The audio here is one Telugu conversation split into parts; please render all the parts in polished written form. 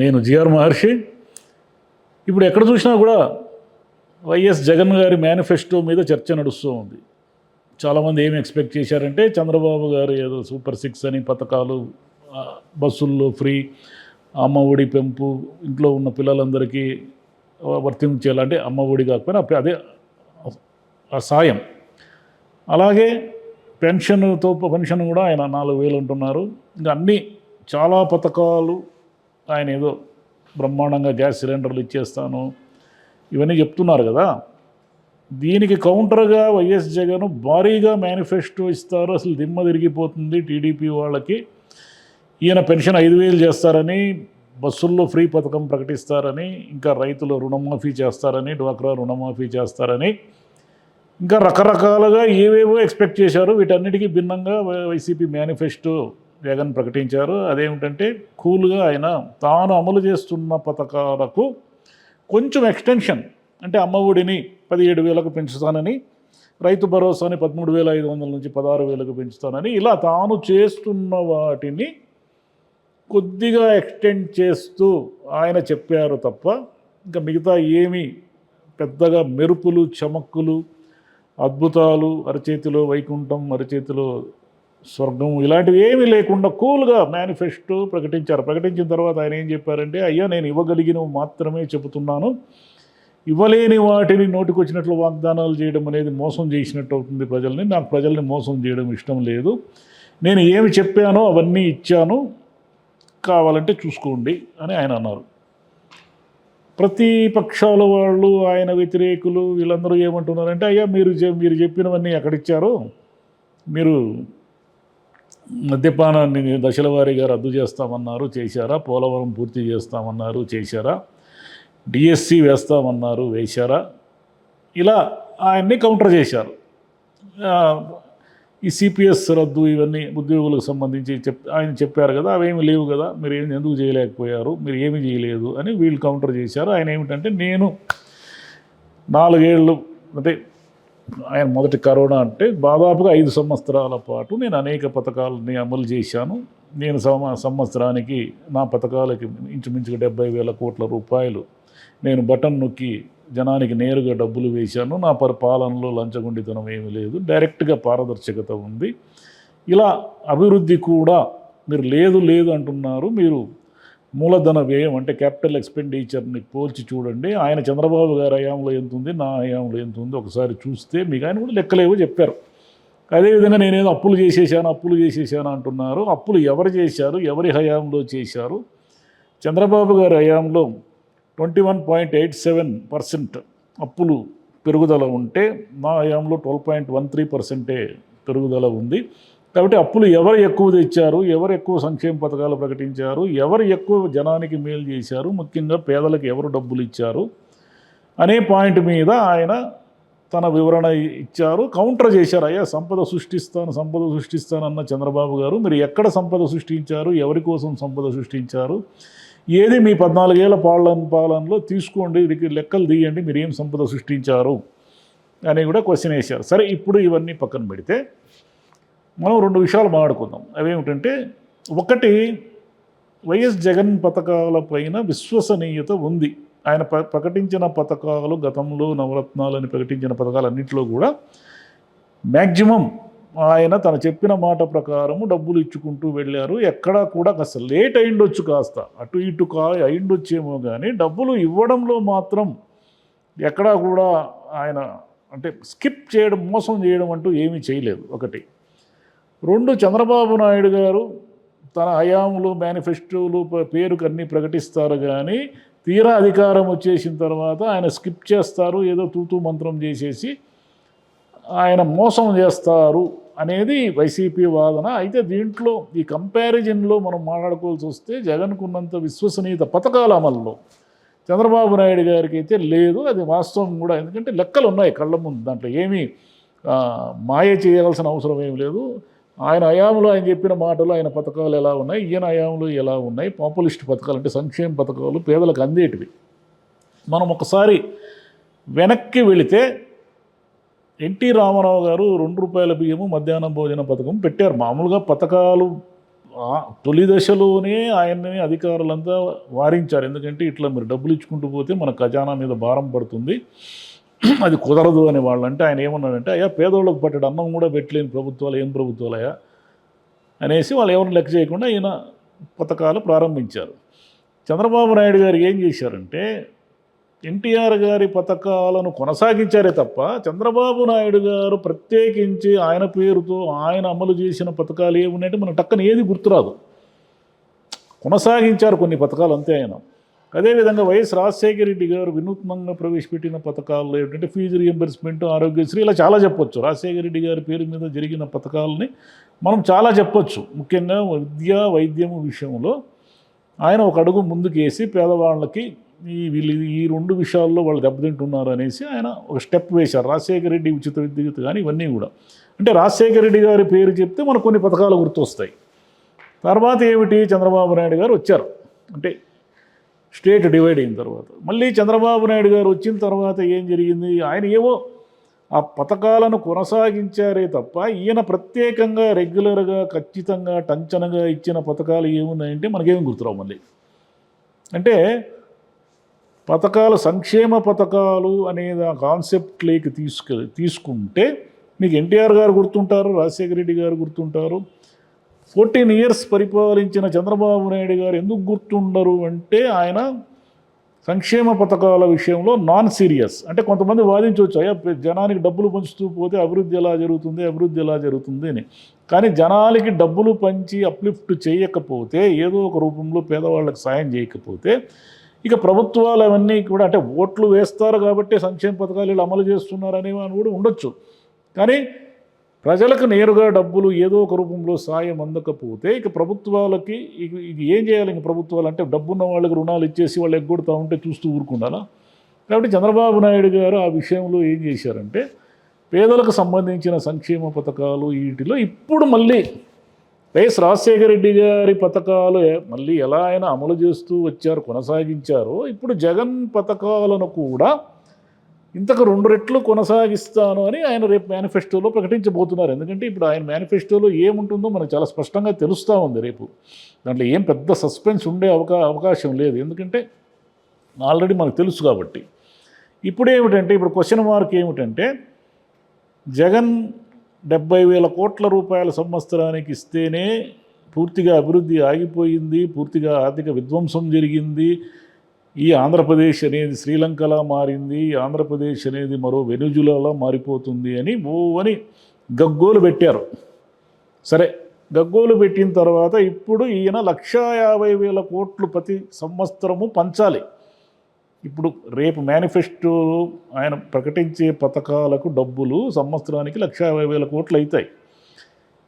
నేను జిఆర్ మహర్షి. ఇప్పుడు ఎక్కడ చూసినా కూడా వైఎస్ జగన్ గారి మేనిఫెస్టో మీద చర్చ నడుస్తూ ఉంది. చాలామంది ఏమి ఎక్స్పెక్ట్ చేశారంటే చంద్రబాబు గారు ఏదో సూపర్ 6 అని పథకాలు, బస్సుల్లో ఫ్రీ, అమ్మ ఒడి పెంపు, ఇంట్లో ఉన్న పిల్లలందరికీ వర్తించేలా, అంటే అమ్మ ఒడి కాకపోయినా అదే ఆ సాయం, అలాగే పెన్షన్ కూడా ఆయన 4,000 ఉంటున్నారు. ఇంకా అన్నీ చాలా పథకాలు ఆయన ఏదో బ్రహ్మాండంగా గ్యాస్ సిలిండర్లు ఇచ్చేస్తాను ఇవన్నీ చెప్తున్నారు కదా. దీనికి కౌంటర్గా వైఎస్ జగన్ భారీగా మేనిఫెస్టో ఇస్తారు. అసలు దిమ్మ తిరిగిపోతుంది టీడీపీ వాళ్ళకి. ఈయన పెన్షన్ 5,000 చేస్తారని, బస్సుల్లో ఫ్రీ పథకం ప్రకటిస్తారని, ఇంకా రైతుల రుణమాఫీ చేస్తారని, డ్వాక్రా రుణమాఫీ చేస్తారని, ఇంకా రకరకాలుగా ఏవేవో ఎక్స్పెక్ట్ చేశారు. వీటన్నిటికీ భిన్నంగా వైసీపీ మేనిఫెస్టో జగన్ ప్రకటించారు. అదేమిటంటే కూల్గా ఆయన తాను అమలు చేస్తున్న పథకాలకు కొంచెం ఎక్స్టెన్షన్, అంటే అమ్మ ఒడిని 17,000కు పెంచుతానని, రైతు భరోసాని 13,500 నుంచి 16,000కు పెంచుతానని, ఇలా తాను చేస్తున్న వాటిని కొద్దిగా ఎక్స్టెండ్ చేస్తూ ఆయన చెప్పారు తప్ప ఇంకా మిగతా ఏమీ పెద్దగా మెరుపులు, చమక్కులు, అద్భుతాలు, అరచేతిలో వైకుంఠం, అరచేతిలో స్వర్గం ఇలాంటివి ఏమీ లేకుండా కూల్గా మేనిఫెస్టో ప్రకటించారు. ప్రకటించిన తర్వాత ఆయన ఏం చెప్పారంటే, అయ్యా నేను ఇవ్వగలిగినవి మాత్రమే చెబుతున్నాను, ఇవ్వలేని వాటిని నోటికొచ్చినట్లు వాగ్దానాలు చేయడం అనేది మోసం చేసినట్టు అవుతుంది ప్రజల్ని. నాకు ప్రజల్ని మోసం చేయడం ఇష్టం లేదు. నేను ఏమి చెప్పానో అవన్నీ ఇచ్చాను, కావాలంటే చూసుకోండి అని ఆయన అన్నారు. ప్రతిపక్షాల వాళ్ళు, ఆయన వ్యతిరేకులు వీళ్ళందరూ ఏమంటున్నారంటే, అయ్యా మీరు చెప్పినవన్నీ ఎక్కడిచ్చారు, మీరు మద్యపానాన్ని దశల వారీగా రద్దు చేస్తామన్నారు, చేశారా? పోలవరం పూర్తి చేస్తామన్నారు, చేశారా? డిఎస్సి వేస్తామన్నారు, వేశారా? ఇలా ఆయన్ని కౌంటర్ చేశారు. ఈ సిపిఎస్ రద్దు ఇవన్నీ ఉద్యోగులకు సంబంధించి ఆయన చెప్పారు కదా, అవేమి లేవు కదా, మీరు ఎందుకు చేయలేకపోయారు, మీరు ఏమీ చేయలేదు అని వీళ్ళు కౌంటర్ చేశారు. ఆయన ఏమిటంటే, నేను 4 ఏళ్ళు, అంటే ఆయన మొదటి కరోనా అంటే దాదాపుగా 5 సంవత్సరాల పాటు నేను అనేక పథకాలని అమలు చేశాను. నేను సంవత్సరానికి నా పథకాలకి ఇంచుమించుగా 70,000 కోట్ల రూపాయలు నేను బటన్ నొక్కి జనానికి నేరుగా డబ్బులు వేశాను. నా పాలనలో లంచగొండితనం ఏమీ లేదు, డైరెక్ట్గా పారదర్శకత ఉంది. ఇలా అభివృద్ధి కూడా మీరు లేదు అంటున్నారు. మీరు మూలధన వ్యయం అంటే క్యాపిటల్ ఎక్స్పెండిచర్ని పోల్చి చూడండి. ఆయన చంద్రబాబు గారి హయాంలో ఎంత ఉంది, నా హయాంలో ఎంత ఉంది ఒకసారి చూస్తే మీకు ఆయన కూడా లెక్కలేవో చెప్పారు. అదేవిధంగా నేనేదో అప్పులు చేసేసాను అంటున్నారు. అప్పులు ఎవరు చేశారు, ఎవరి హయాంలో చేశారు? చంద్రబాబు గారి హయాంలో 21.87% అప్పులు పెరుగుదల ఉంటే, నా హయాంలో 12.13% పెరుగుదల ఉంది. కాబట్టి అప్పులు ఎవరు ఎక్కువ తెచ్చారు, ఎవరు ఎక్కువ సంక్షేమ పథకాలు ప్రకటించారు, ఎవరు ఎక్కువ జనానికి మేలు చేశారు, ముఖ్యంగా పేదలకు ఎవరు డబ్బులు ఇచ్చారు అనే పాయింట్ మీద ఆయన తన వివరణ ఇచ్చారు. కౌంటర్ చేశారు. అయ్యా సంపద సృష్టిస్తాను అన్న చంద్రబాబు గారు, మీరు ఎక్కడ సంపద సృష్టించారు, ఎవరి కోసం సంపద సృష్టించారు, ఏది మీ 14 ఏళ్ల పాలనలో తీసుకోండి, లెక్కలు తీయండి, మీరు ఏం సంపద సృష్టించారు అని కూడా క్వశ్చన్ వేశారు. సరే, ఇప్పుడు ఇవన్నీ పక్కన పెడితే మనం 2 విషయాలు మాట్లాడుకుందాం. అవేమిటంటే, ఒకటి, వైఎస్ జగన్ పథకాలపైన విశ్వసనీయత ఉంది. ఆయన ప్రకటించిన పథకాలు, గతంలో నవరత్నాలని ప్రకటించిన పథకాలన్నింటిలో కూడా మ్యాక్సిమం ఆయన తను చెప్పిన మాట ప్రకారము డబ్బులు ఇచ్చుకుంటూ వెళ్ళారు. ఎక్కడా కూడా కాస్త లేట్ అయిండొచ్చు, కాస్త అటు ఇటు అయిండొచ్చేమో కానీ డబ్బులు ఇవ్వడంలో మాత్రం ఎక్కడా కూడా ఆయన అంటే స్కిప్ చేయడం, మోసం చేయడం అంటూ ఏమీ చేయలేదు. ఒకటి. 2, చంద్రబాబు నాయుడు గారు తన హయాంలో మేనిఫెస్టోలు పేరుకు అన్నీ ప్రకటిస్తారు కానీ తీరా అధికారం వచ్చేసిన తర్వాత ఆయన స్కిప్ చేస్తారు, ఏదో తూతూ మంత్రం చేసేసి ఆయన మోసం చేస్తారు అనేది వైసీపీ వాదన. అయితే దీంట్లో ఈ కంపారిజన్లో మనం మాట్లాడుకోవాల్సి వస్తే, జగన్కున్నంత విశ్వసనీయత పథకాల అమల్లో చంద్రబాబు నాయుడు గారికి అయితే లేదు. అది వాస్తవం కూడా, ఎందుకంటే లెక్కలు ఉన్నాయి కళ్ళ ముందు, దాంట్లో ఏమీ మాయ చేయాల్సిన అవసరం ఏమి లేదు. ఆయన హయాంలో ఆయన చెప్పిన మాటలు, ఆయన పథకాలు ఎలా ఉన్నాయి, ఈయన హయాంలో ఎలా ఉన్నాయి, పాపులిస్ట్ పథకాలు అంటే సంక్షేమ పథకాలు పేదలకు అందేటివి. మనం ఒకసారి వెనక్కి వెళితే, ఎన్టీ రామారావు గారు 2 రూపాయల బియ్యము మధ్యాహ్నం భోజన పథకం పెట్టారు. మామూలుగా పథకాలు తొలి దశలోనే ఆయన్ని అధికారులంతా వారించారు. ఎందుకంటే ఇట్లా మీరు డబ్బులు ఇచ్చుకుంటూ పోతే మన ఖజానా మీద భారం పడుతుంది, అది కుదరదు అని వాళ్ళు. అంటే ఆయన ఏమన్నాడంటే, అయ్యా పేదోళ్ళకు పట్టడు అన్నం కూడా పెట్టలేని ప్రభుత్వాలు ఏం ప్రభుత్వాలయ్యా అనేసి వాళ్ళు ఎవరిని లెక్క చేయకుండా ఈయన పథకాలు ప్రారంభించారు. చంద్రబాబు నాయుడు గారు ఏం చేశారంటే ఎన్టీఆర్ గారి పథకాలను కొనసాగించారే తప్ప చంద్రబాబు నాయుడు గారు ప్రత్యేకించి ఆయన పేరుతో ఆయన అమలు చేసిన పథకాలు ఏమున్నాయంటే మనకు టక్కన ఏది గుర్తురాదు. కొనసాగించారు కొన్ని పథకాలు అంతే ఆయన. అదేవిధంగా వైఎస్ రాజశేఖర రెడ్డి గారు వినూత్నంగా ప్రవేశపెట్టిన పథకాల్లో ఏంటంటే ఫీజు రియంబర్స్మెంట్, ఆరోగ్యశ్రీ, ఇలా చాలా చెప్పొచ్చు. రాజశేఖర రెడ్డి గారి పేరు మీద జరిగిన పథకాలని మనం చాలా చెప్పొచ్చు. ముఖ్యంగా విద్యా వైద్యం విషయంలో ఆయన ఒక అడుగు ముందుకేసి పేదవాళ్ళకి వీళ్ళు ఈ రెండు విషయాల్లో వాళ్ళు దెబ్బతింటున్నారు అనేసి ఆయన ఒక స్టెప్ వేశారు. రాజశేఖర రెడ్డి ఉచిత విద్యుత్ కానీ ఇవన్నీ కూడా. అంటే రాజశేఖర రెడ్డి గారి పేరు చెప్తే మనకు కొన్ని పథకాలు గుర్తొస్తాయి. తర్వాత ఏమిటి, చంద్రబాబు నాయుడు గారు వచ్చారు. అంటే స్టేట్ డివైడ్ అయిన తర్వాత మళ్ళీ చంద్రబాబు నాయుడు గారు వచ్చిన తర్వాత ఏం జరిగింది, ఆయన ఏవో ఆ పథకాలను కొనసాగించారే తప్ప ఈయన ప్రత్యేకంగా రెగ్యులర్గా ఖచ్చితంగా టంచనగా ఇచ్చిన పథకాలు ఏమున్నాయంటే మనకేం గుర్తురావు. మళ్ళీ అంటే పథకాలు, సంక్షేమ పథకాలు అనేది ఆ కాన్సెప్ట్లోకి తీసుకుంటే మీకు ఎన్టీఆర్ గారు గుర్తుంటారు, రాజశేఖర రెడ్డి గారు గుర్తుంటారు. 14 years పరిపాలించిన చంద్రబాబు నాయుడు గారు ఎందుకు గుర్తుండరు అంటే ఆయన సంక్షేమ పథకాల విషయంలో నాన్ సీరియస్. అంటే కొంతమంది వాదించవచ్చు, అయ్యా జనానికి డబ్బులు పంచుతూ పోతే అభివృద్ధి ఎలా జరుగుతుంది అని. కానీ జనాలకి డబ్బులు పంచి అప్లిఫ్ట్ చేయకపోతే, ఏదో ఒక రూపంలో పేదవాళ్ళకి సాయం చేయకపోతే ఇక ప్రభుత్వాలు అవన్నీ కూడా అంటే ఓట్లు వేస్తారు కాబట్టి సంక్షేమ పథకాలు వీళ్ళు అమలు చేస్తున్నారు అనేవి కూడా ఉండొచ్చు. కానీ ప్రజలకు నేరుగా డబ్బులు ఏదో ఒక రూపంలో సాయం అందకపోతే ఇక ప్రభుత్వాలకి ఇది ఏం చేయాలి? ఇంక ప్రభుత్వాలు అంటే డబ్బున్న వాళ్ళకి రుణాలు ఇచ్చేసి వాళ్ళు ఎగ్గొడతా ఉంటే చూస్తూ ఊరుకుండాలా? కాబట్టి చంద్రబాబు నాయుడు గారు ఆ విషయంలో ఏం చేశారంటే పేదలకు సంబంధించిన సంక్షేమ పథకాలు వీటిలో ఇప్పుడు మళ్ళీ వైఎస్ రాజశేఖర రెడ్డి గారి పథకాలు మళ్ళీ ఎలా అయినా అమలు చేస్తూ వచ్చారు, కొనసాగించారో ఇప్పుడు జగన్ పథకాలను కూడా ఇంతకు 2 రెట్లు కొనసాగిస్తాను అని ఆయన రేపు మేనిఫెస్టోలో ప్రకటించబోతున్నారు. ఎందుకంటే ఇప్పుడు ఆయన మేనిఫెస్టోలో ఏముంటుందో మనకు చాలా స్పష్టంగా తెలుస్తూ ఉంది. రేపు దాంట్లో ఏం పెద్ద సస్పెన్స్ ఉండే అవకాశం లేదు, ఎందుకంటే ఆల్రెడీ మనకు తెలుసు కాబట్టి. ఇప్పుడు ఏమిటంటే ఇప్పుడు క్వశ్చన్ మార్క్ ఏమిటంటే జగన్ 70,000 కోట్ల రూపాయల సంవత్సరానికి ఇస్తేనే పూర్తిగా అభివృద్ధి ఆగిపోయింది, పూర్తిగా ఆర్థిక విధ్వంసం జరిగింది, ఈ ఆంధ్రప్రదేశ్ అనేది శ్రీలంకలా మారింది, ఆంధ్రప్రదేశ్ అనేది మరో వెనుజులాలా మారిపోతుంది అని అని గగ్గోలు పెట్టారు. సరే, గగ్గోలు పెట్టిన తర్వాత ఇప్పుడు ఈయన 150,000 కోట్లు ప్రతి సంవత్సరము పంచాలి. ఇప్పుడు రేపు మేనిఫెస్టో ఆయన ప్రకటించే పథకాలకు డబ్బులు సంవత్సరానికి 150,000 కోట్లు అవుతాయి.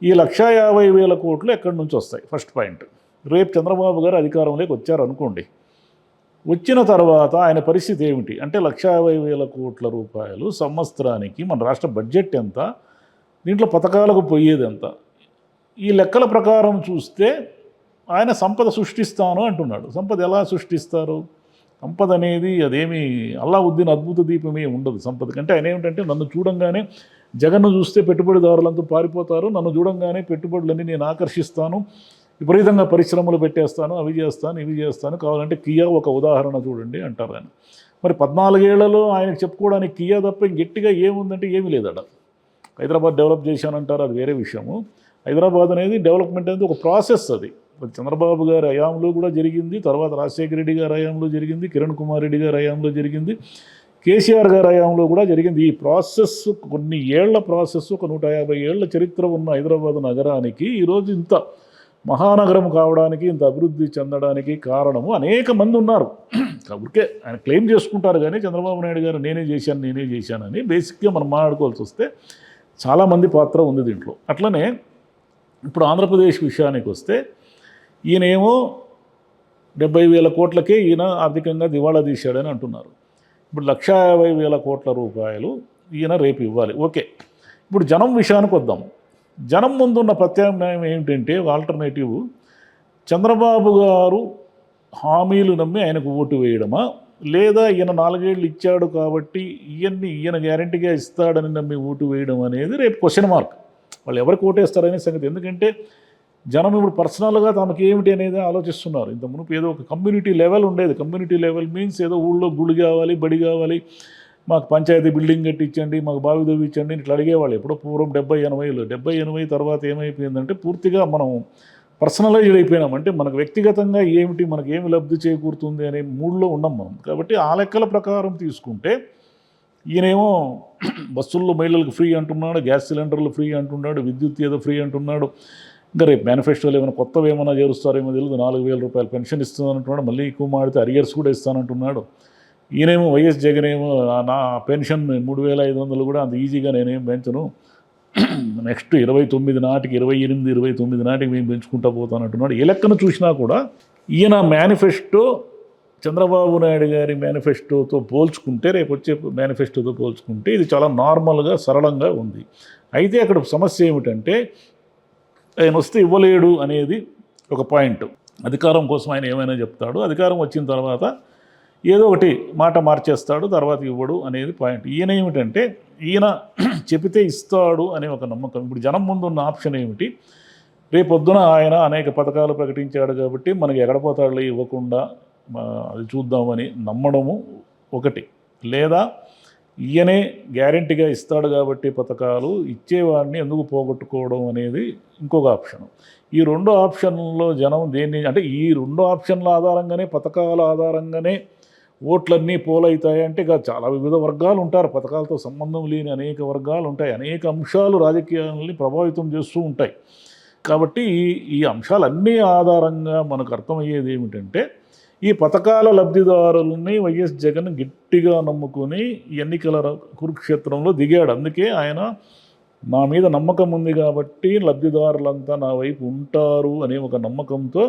ఈ 150,000 కోట్లు ఎక్కడి నుంచి వస్తాయి? First point. రేపు చంద్రబాబు గారు అధికారంలోకి వచ్చారు అనుకోండి, వచ్చిన తర్వాత ఆయన పరిస్థితి ఏమిటి అంటే 150,000 కోట్ల రూపాయలు సంవత్సరానికి మన రాష్ట్ర బడ్జెట్ ఎంత, దీంట్లో పథకాలకు పోయేది ఎంత? ఈ లెక్కల ప్రకారం చూస్తే ఆయన సంపద సృష్టిస్తాను అంటున్నాడు. సంపద ఎలా సృష్టిస్తారు? సంపద అనేది అదేమి అల్లావుద్దీన్ అద్భుత దీపమే ఉండదు సంపద కంటే. ఆయన ఏమిటంటే నన్ను చూడంగానే జగన్ను చూస్తే పెట్టుబడిదారులంతా పారిపోతారు, నన్ను చూడంగానే పెట్టుబడులన్నీ నేను ఆకర్షిస్తాను, విపరీతంగా పరిశ్రమలు పెట్టేస్తాను, అవి చేస్తాను ఇవి చేస్తాను, కావాలంటే కియా ఒక ఉదాహరణ చూడండి అంటారు ఆయన. మరి 14 ఏళ్లలో ఆయనకు చెప్పుకోవడానికి కియా తప్ప గట్టిగా ఏముందంటే ఏమీ లేదట. హైదరాబాద్ డెవలప్ చేశానంటారు, అది వేరే విషయము. హైదరాబాద్ అనేది డెవలప్మెంట్ అనేది ఒక ప్రాసెస్. అది చంద్రబాబు గారి హయాంలో కూడా జరిగింది, తర్వాత రాజశేఖర రెడ్డి గారి హయాంలో జరిగింది, కిరణ్ కుమార్ రెడ్డి గారి హయాంలో జరిగింది, కేసీఆర్ గారి హయాంలో కూడా జరిగింది. ఈ ప్రాసెస్ కొన్ని ఏళ్ల ప్రాసెస్, ఒక 150 ఏళ్ల చరిత్ర ఉన్న హైదరాబాద్ నగరానికి ఈరోజు ఇంత మహానగరం కావడానికి, ఇంత అభివృద్ధి చెందడానికి కారణము అనేక మంది ఉన్నారు. ఊరికే ఆయన క్లెయిమ్ చేసుకుంటారు కానీ చంద్రబాబు నాయుడు గారు నేనే చేశానని బేసిక్గా మనం మాట్లాడుకోవాల్సి వస్తే చాలామంది పాత్ర ఉంది దీంట్లో. అట్లనే ఇప్పుడు ఆంధ్రప్రదేశ్ విషయానికి వస్తే ఈయనేమో 70,000 కోట్లకే ఈయన ఆర్థికంగా దివాళా తీశాడని అంటున్నారు. ఇప్పుడు 150,000 కోట్ల రూపాయలు ఈయన రేపు ఇవ్వాలి. ఓకే, ఇప్పుడు జనం విషయానికి వద్దాం. జనం ముందున్న ప్రత్యామ్నాయం ఏమిటంటే ఆల్టర్నేటివ్ చంద్రబాబు గారు హామీలు నమ్మి ఆయనకు ఓటు వేయడమా, లేదా ఈయన 4 ఏళ్ళు ఇచ్చాడు కాబట్టి ఈయన గ్యారంటీగా ఇస్తాడని నమ్మి ఓటు వేయడం అనేది రేపు క్వశ్చన్ మార్క్. వాళ్ళు ఎవరికి ఓటేస్తారనే సంగతి. ఎందుకంటే జనం ఇప్పుడు పర్సనల్గా తమకి ఏమిటి అనేది ఆలోచిస్తున్నారు. ఇంత మునుపు ఏదో ఒక కమ్యూనిటీ లెవెల్ ఉండేది. కమ్యూనిటీ లెవెల్ మీన్స్ ఏదో ఊళ్ళో గుడి కావాలి, బడి కావాలి, మాకు పంచాయతీ బిల్డింగ్ కట్టించండి, మాకు బావి తవ్వించండి ఇట్లా అడిగేవాళ్ళు. ఎప్పుడో పూర్వం 70-80లో 70-80 తర్వాత ఏమైపోయిందంటే పూర్తిగా మనం పర్సనలైజ్డ్ అయిపోయినాం. అంటే మనకు వ్యక్తిగతంగా ఏమిటి, మనకు ఏమి లబ్ధి చేకూరుతుంది అనే మూడ్లో ఉన్నాం మనం. కాబట్టి ఆ లెక్కల ప్రకారం తీసుకుంటే ఈయనేమో బస్సుల్లో మహిళలకు ఫ్రీ అంటున్నాడు, గ్యాస్ సిలిండర్లు ఫ్రీ అంటున్నాడు, విద్యుత్ ఏదో ఫ్రీ అంటున్నాడు. ఇంకా రేపు మేనిఫెస్టోలో ఏమైనా కొత్తవి ఏమైనా చేరుస్తారేమో తెలియదు. 4,000 రూపాయలు పెన్షన్ ఇస్తానంటున్నాడు, మళ్ళీ ఎక్కువ మాడితే అరియర్స్ కూడా ఇస్తానంటున్నాడు. ఈయనేమో వైఎస్ జగన్ ఏమో నా పెన్షన్ 3,500 కూడా అంత ఈజీగా నేనేం పెంచను, నెక్స్ట్ 29 నాటికి 28-29 నాటికి మేము పెంచుకుంటా పోతానంటున్నాడు. ఏ లెక్కను చూసినా కూడా ఈయన మేనిఫెస్టో చంద్రబాబు నాయుడు గారి మేనిఫెస్టోతో పోల్చుకుంటే, రేపు వచ్చే మేనిఫెస్టోతో పోల్చుకుంటే ఇది చాలా నార్మల్గా సరళంగా ఉంది. అయితే అక్కడ సమస్య ఏమిటంటే ఆయన వస్తే ఇవ్వలేడు అనేది ఒక పాయింట్. అధికారం కోసం ఆయన ఏమైనా చెప్తాడు, అధికారం వచ్చిన తర్వాత ఏదో ఒకటి మాట మార్చేస్తాడు, తర్వాత ఇవ్వడు అనేది పాయింట్. ఈయన ఏమిటంటే ఈయన చెబితే ఇస్తాడు అనే ఒక నమ్మకం. ఇప్పుడు జనం ముందు ఉన్న ఆప్షన్ ఏమిటి, రేపొద్దున ఆయన అనేక పథకాలు ప్రకటించాడు కాబట్టి మనకి ఎగడపోతాడులే ఇవ్వకుండా అది చూద్దామని నమ్మడము ఒకటి, లేదా ఈయనే గ్యారెంటీగా ఇస్తాడు కాబట్టి పథకాలు ఇచ్చేవాడిని ఎందుకు పోగొట్టుకోవడం అనేది ఇంకొక ఆప్షన్. ఈ రెండు ఆప్షన్లో జనం దేన్ని అంటే ఈ రెండు ఆప్షన్ల ఆధారంగానే, పథకాల ఆధారంగానే ఓట్లన్నీ పోలవుతాయి అంటే ఇక చాలా వివిధ వర్గాలు ఉంటారు, పథకాలతో సంబంధం లేని అనేక వర్గాలు ఉంటాయి, అనేక అంశాలు రాజకీయాలని ప్రభావితం చేస్తూ ఉంటాయి. కాబట్టి ఈ అంశాలన్నీ ఆధారంగా మనకు అర్థమయ్యేది ఏమిటంటే ఈ పథకాల లబ్ధిదారులని వైఎస్ జగన్ గట్టిగా నమ్ముకొని ఎన్నికల కురుక్షేత్రంలో దిగాడు. అందుకే ఆయన నా మీద నమ్మకం ఉంది కాబట్టి లబ్ధిదారులంతా నా వైపు ఉంటారు అనే ఒక నమ్మకంతో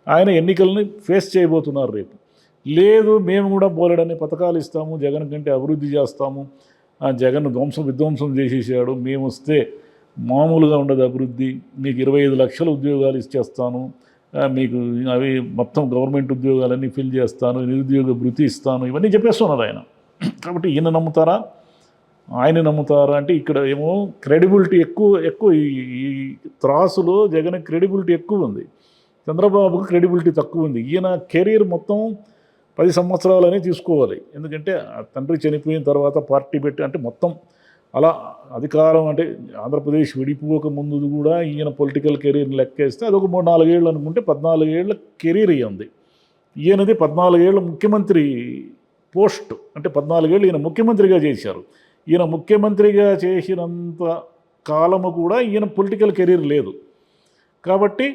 ఆయన ఎన్నికల్ని ఫేస్ చేయబోతున్నారు రేపు. లేదు మేము కూడా బోలెడని పథకాలు ఇస్తాము, జగన్ కంటే అభివృద్ధి చేస్తాము, జగన్ విధ్వంసం చేసేసాడు, మేము వస్తే మామూలుగా ఉండదు అభివృద్ధి, మీకు 25 లక్షల ఉద్యోగాలు ఇచ్చేస్తాను, మీకు అవి మొత్తం గవర్నమెంట్ ఉద్యోగాలన్నీ ఫిల్ చేస్తాను, నిరుద్యోగ భృతి ఇస్తాను, ఇవన్నీ చెప్పేస్తున్నారు ఆయన. కాబట్టి ఈయన నమ్ముతారా, ఆయన నమ్ముతారా అంటే ఇక్కడ ఏమో క్రెడిబిలిటీ ఎక్కువ ఈ త్రాసులో జగన్ క్రెడిబిలిటీ ఎక్కువ ఉంది, చంద్రబాబుకు క్రెడిబిలిటీ తక్కువ ఉంది. ఈయన కెరీర్ మొత్తం 10 సంవత్సరాలనే తీసుకోవాలి. ఎందుకంటే తండ్రి చనిపోయిన తర్వాత పార్టీ పెట్టి అంటే మొత్తం అలా అధికారం అంటే ఆంధ్రప్రదేశ్ విడిపోక ముందు కూడా ఈయన పొలిటికల్ కెరీర్ని లెక్కేస్తే అదొక 3-4 ఏళ్ళు అనుకుంటే 14 ఏళ్ళ కెరీర్ అయ్యింది. ఈయనది 14 ఏళ్ళ ముఖ్యమంత్రి పోస్ట్, అంటే 14 ఏళ్ళు ఈయన ముఖ్యమంత్రిగా చేశారు. ఈయన ముఖ్యమంత్రిగా చేసినంత కాలము కూడా ఈయన పొలిటికల్ కెరీర్ లేదు. కాబట్టి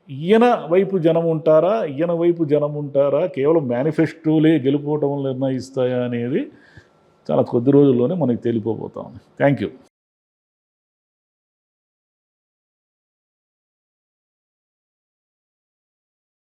ఈయన వైపు జనం ఉంటారా, కేవలం మేనిఫెస్టోలే గెలుపోవటం నిర్ణయిస్తాయా అనేది చాలా కొద్ది రోజుల్లోనే మనకి తెలిపోతా ఉంది. Thank you.